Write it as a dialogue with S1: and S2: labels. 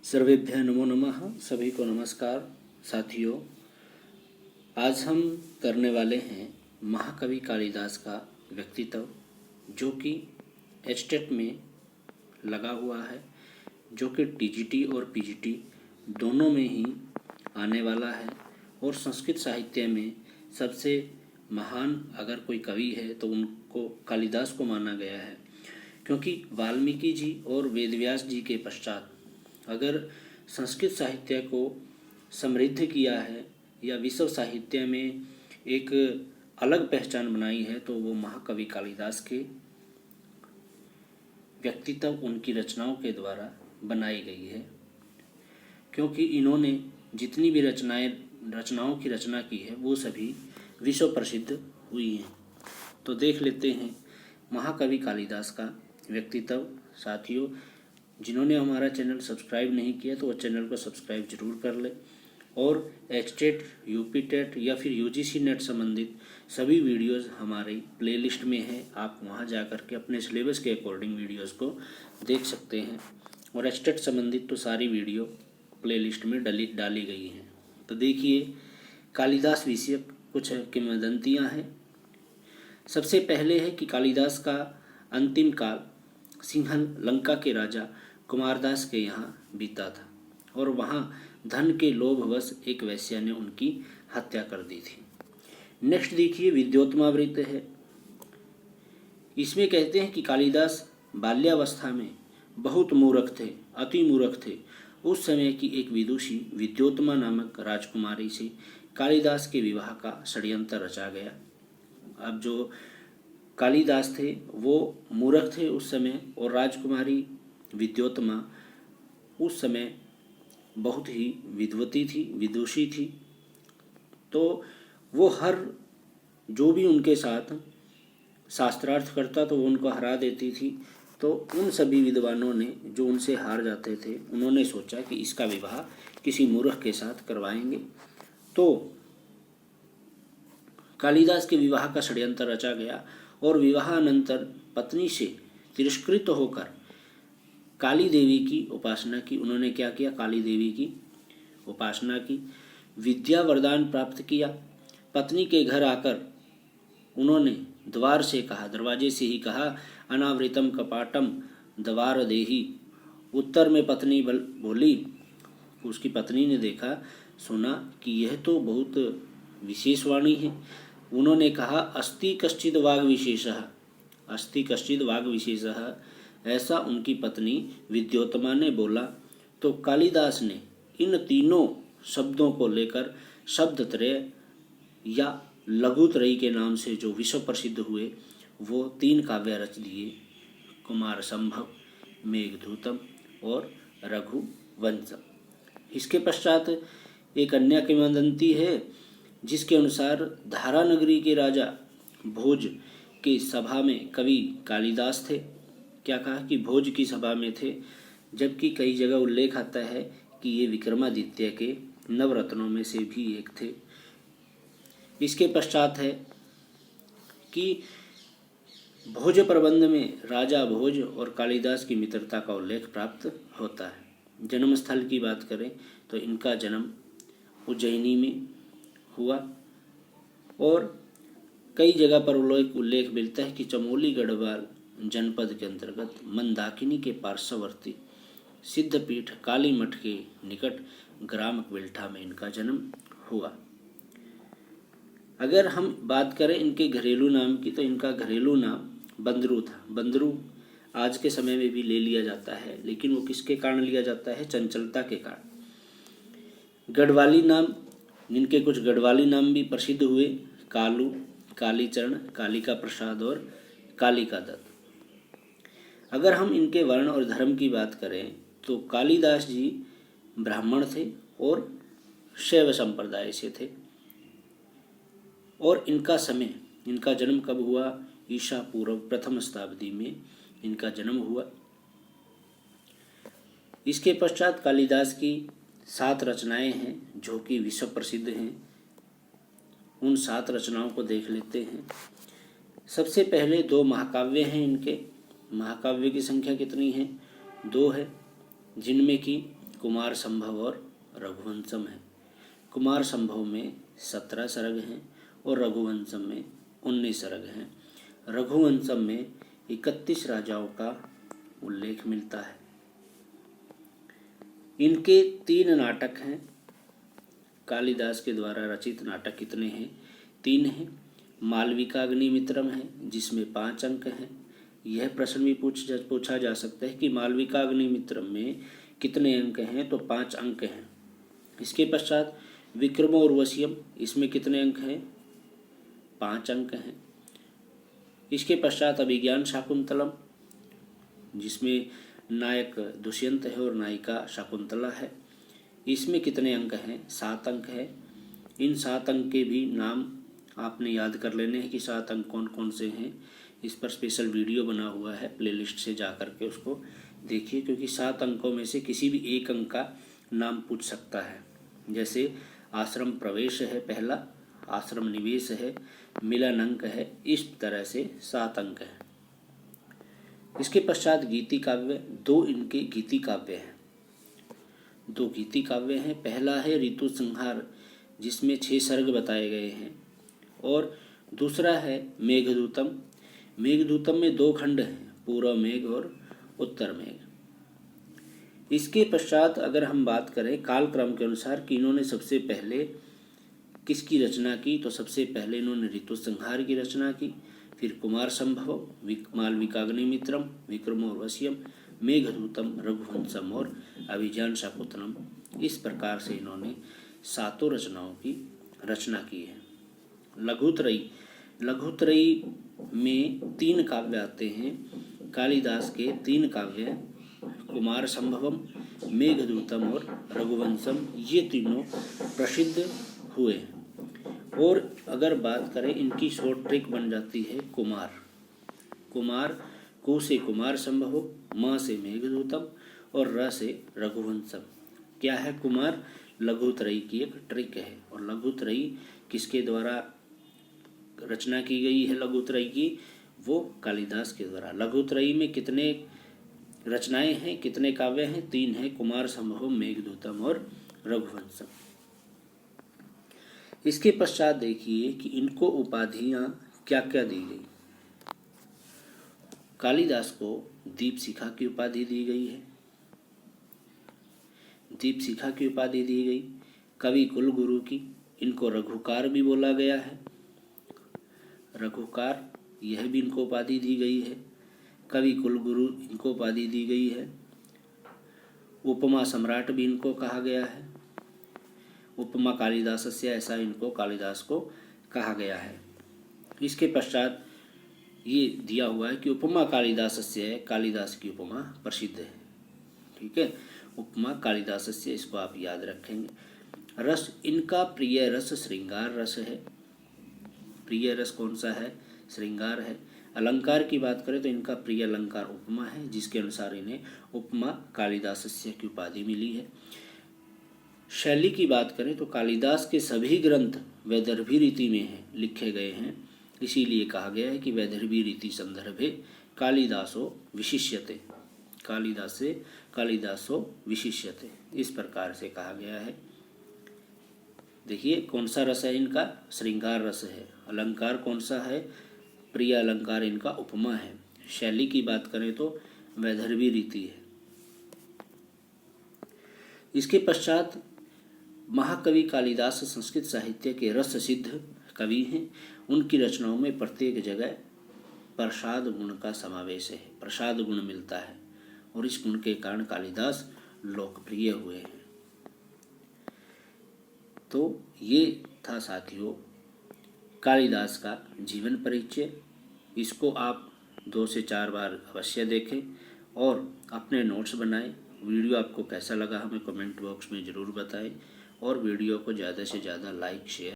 S1: सर्वेभ्यः नमो नमः। सभी को नमस्कार। साथियों, आज हम करने वाले हैं महाकवि कालिदास का व्यक्तित्व, जो कि एचटेट में लगा हुआ है, जो कि टीजीटी और पीजीटी दोनों में ही आने वाला है। और संस्कृत साहित्य में सबसे महान अगर कोई कवि है तो उनको कालिदास को माना गया है, क्योंकि वाल्मीकि जी और वेदव्यास जी के पश्चात अगर संस्कृत साहित्य को समृद्ध किया है या विश्व साहित्य में एक अलग पहचान बनाई है तो वो महाकवि कालिदास के व्यक्तित्व, उनकी रचनाओं के द्वारा बनाई गई है। क्योंकि इन्होंने जितनी भी रचनाओं की रचना की है वो सभी विश्व प्रसिद्ध हुई हैं। तो देख लेते हैं महाकवि कालिदास का व्यक्तित्व। साथियों, जिन्होंने हमारा चैनल सब्सक्राइब नहीं किया तो वो चैनल को सब्सक्राइब जरूर कर ले, और एचटेट, यूपी टेट या फिर यूजीसी नेट संबंधित सभी वीडियोस हमारे प्लेलिस्ट में है। आप वहां जाकर के अपने सिलेबस के अकॉर्डिंग वीडियोस को देख सकते हैं, और एचटेट संबंधित तो सारी वीडियो प्लेलिस्ट में डाली गई हैं। तो देखिए, कालिदास विषयक कुछ किंवदंतियाँ हैं। सबसे पहले है कि कालिदास का अंतिम काल सिंहल, लंका के राजा कुमारदास के यहाँ बीता था, और वहाँ धन के लोभवश एक वैश्या ने उनकी हत्या कर दी थी। नेक्स्ट देखिए, विद्योत्मावृत है। इसमें कहते हैं कि कालिदास बाल्यावस्था में बहुत मूर्ख थे, अति मूर्ख थे। उस समय की एक विदुषी विद्योत्मा नामक राजकुमारी से कालिदास के विवाह का षड्यंत्र रचा गया। अब जो कालिदास थे वो मूर्ख थे उस समय, और राजकुमारी विद्योत्मा उस समय बहुत ही विद्वती थी, विदुषी थी। तो वो हर जो भी उनके साथ शास्त्रार्थ करता तो वो उनको हरा देती थी। तो उन सभी विद्वानों ने, जो उनसे हार जाते थे, उन्होंने सोचा कि इसका विवाह किसी मूर्ख के साथ करवाएंगे। तो कालिदास के विवाह का षड्यंत्र रचा गया, और विवाहानंतर पत्नी से तिरस्कृत होकर काली देवी की उपासना की। उन्होंने क्या किया? काली देवी की उपासना की, विद्या वरदान प्राप्त किया। पत्नी के घर आकर उन्होंने द्वार से कहा, दरवाजे से ही कहा, अनावृतम कपाटम द्वार देही। उत्तर में पत्नी बोली, उसकी पत्नी ने देखा, सुना कि यह तो बहुत विशेष वाणी है। उन्होंने कहा, अस्ति कश्चिद वाग विशेषः, अस्ति कश्चिद वाग विशेषः। ऐसा उनकी पत्नी विद्योत्मा ने बोला। तो कालिदास ने इन तीनों शब्दों को लेकर शब्दत्रय या लघुत्रयी के नाम से जो विश्व प्रसिद्ध हुए, वो 3 काव्य रच दिए, कुमार संभव, मेघदूतम और रघुवंशम। इसके पश्चात एक अन्य किंवदंती है, जिसके अनुसार धारा नगरी के राजा भोज की सभा में कवि कालिदास थे। क्या कहा? कि भोज की सभा में थे, जबकि कई जगह उल्लेख आता है कि ये विक्रमादित्य के नवरत्नों में से भी एक थे। इसके पश्चात है कि भोज प्रबंध में राजा भोज और कालिदास की मित्रता का उल्लेख प्राप्त होता है। जन्म स्थल की बात करें तो इनका जन्म उज्जैनी में हुआ, और कई जगह पर उल्लेख मिलता है कि चमोली गढ़वाल जनपद के अंतर्गत मंदाकिनी के पार्श्ववर्ती सिद्धपीठ काली मठ के निकट ग्राम क्विल्ठा में इनका जन्म हुआ। अगर हम बात करें इनके घरेलू नाम की, तो इनका घरेलू नाम बंदरू था। बंदरू आज के समय में भी ले लिया जाता है, लेकिन वो किसके कारण लिया जाता है? चंचलता के कारण। गढ़वाली नाम, इनके कुछ गढ़वाली नाम भी प्रसिद्ध हुए, कालू, कालीचरण, कालिका प्रसाद और कालिका दत्त। अगर हम इनके वर्ण और धर्म की बात करें तो कालिदास जी ब्राह्मण थे और शैव संप्रदाय से थे, और इनका जन्म कब हुआ? ईसा पूर्व प्रथम शताब्दी में इनका जन्म हुआ। इसके पश्चात कालिदास की 7 रचनाएं हैं जो कि विश्व प्रसिद्ध हैं। उन 7 रचनाओं को देख लेते हैं। सबसे पहले 2 महाकाव्य हैं इनके। महाकाव्य की संख्या कितनी है? 2 है, जिनमें कि कुमार संभव और रघुवंशम है। कुमार संभव में 17 सर्ग हैं और रघुवंशम में 19 सर्ग हैं। रघुवंशम में 31 राजाओं का उल्लेख मिलता है। इनके 3 नाटक हैं। कालिदास के द्वारा रचित नाटक कितने हैं? 3 हैं। मालविकाग्निमित्रम है जिसमें 5 अंक हैं। यह प्रश्न भी पूछा जा सकता है कि मालविकाग्निमित्रम में कितने अंक हैं, तो 5 अंक हैं। इसके पश्चात विक्रमोर्वशीयम, इसमें कितने अंक हैं? 5 अंक हैं। इसके पश्चात अभिज्ञान शाकुंतलम, जिसमें नायक दुष्यंत है और नायिका शाकुंतला है, इसमें कितने अंक हैं? 7 अंक है। इन 7 अंक के भी नाम आपने याद कर लेने हैं कि 7 अंक कौन कौन से हैं। इस पर स्पेशल वीडियो बना हुआ है, प्लेलिस्ट से जा कर के उसको देखिए, क्योंकि 7 अंकों में से किसी भी एक अंक का नाम पूछ सकता है। जैसे आश्रम प्रवेश है पहला, आश्रम निवेश है, मिलन अंक है, इस तरह से 7 अंक हैं। इसके पश्चात गीति काव्य, 2 इनके गीति काव्य हैं। 2 गीति काव्य हैं। पहला है ऋतु संहार जिसमें 6 सर्ग बताए गए हैं, और दूसरा है मेघदूतम। मेघदूतम में 2 खंड हैं, पूर्व मेघ और उत्तर मेघ। इसके पश्चात अगर हम बात करें कालक्रम के अनुसार कि इन्होंने सबसे पहले किसकी रचना की, तो सबसे पहले इन्होंने ऋतु संहार की रचना की, फिर कुमार संभव, मालविकाग्निमित्रम, विक्रमोर्वशीयम, मेघदूतम, रघुवंशम और अभिज्ञान शाकुंतलम। इस प्रकार से इन्होंने 7 रचनाओं की रचना की है। लघुत्रयी, लघुत्रयी में 3 काव्य आते हैं। कालिदास के 3 काव्य कुमार संभवम, मेघदूतम और रघुवंशम, ये तीनों प्रसिद्ध हुए। और अगर बात करें इनकी शॉर्ट ट्रिक बन जाती है कुमार। कुमार, कु से कुमार संभव, म से मेघदूतम और र से रघुवंशम। क्या है कुमार? लघुत्रयी की एक ट्रिक है। और लघुत्रयी किसके द्वारा रचना की गई है? लघुत्रयी की, वो कालिदास के द्वारा। लघुत्रयी में कितने रचनाएं हैं, कितने काव्य हैं? 3 हैं, कुमार संभव, मेघदूतम और रघुवंशम। इसके पश्चात देखिए कि इनको उपाधियां क्या क्या दी गई। कालिदास को दीपशिखा की उपाधि दी गई है। दीपशिखा की उपाधि दी गई। कवि कुलगुरु की, इनको रघुकार भी बोला गया है। रघुकार, यह भी इनको उपाधि दी गई है। कवि कुलगुरु इनको उपाधि दी गई है। उपमा सम्राट भी इनको कहा गया है। उपमा कालिदासस्य, ऐसा इनको कालिदास को कहा गया है। इसके पश्चात ये दिया हुआ है कि उपमा कालिदासस्य है, कालिदास की उपमा प्रसिद्ध है। ठीक है, उपमा कालिदासस्य, इसको आप याद रखेंगे। रस, इनका प्रिय रस श्रृंगार रस है। प्रिय रस कौन सा है? श्रृंगार है। अलंकार की बात करें तो इनका प्रिय अलंकार उपमा है, जिसके अनुसार इन्हें उपमा कालिदासस्य की उपाधि मिली है। शैली की बात करें तो कालिदास के सभी ग्रंथ वैदर्भी रीति में हैं, लिखे गए हैं। इसीलिए कहा गया है कि वैदर्भी रीति संदर्भे कालिदासो विशिष्यते, कालिदासो विशिष्यते, इस प्रकार से कहा गया है। देखिए कौन सा रस है इनका? श्रृंगार रस है। अलंकार कौन सा है? प्रिय अलंकार इनका उपमा है। शैली की बात करें तो वैदर्भी रीति है। इसके पश्चात महाकवि कालिदास संस्कृत साहित्य के रस सिद्ध कवि हैं। उनकी रचनाओं में प्रत्येक जगह प्रसाद गुण का समावेश है, प्रसाद गुण मिलता है, और इस गुण के कारण कालिदास लोकप्रिय हुए हैं। तो ये था साथियों कालिदास का जीवन परिचय। इसको आप 2 से 4 बार अवश्य देखें और अपने नोट्स बनाएं। वीडियो आपको कैसा लगा हमें कमेंट बॉक्स में ज़रूर बताएं, और वीडियो को ज़्यादा से ज़्यादा लाइक शेयर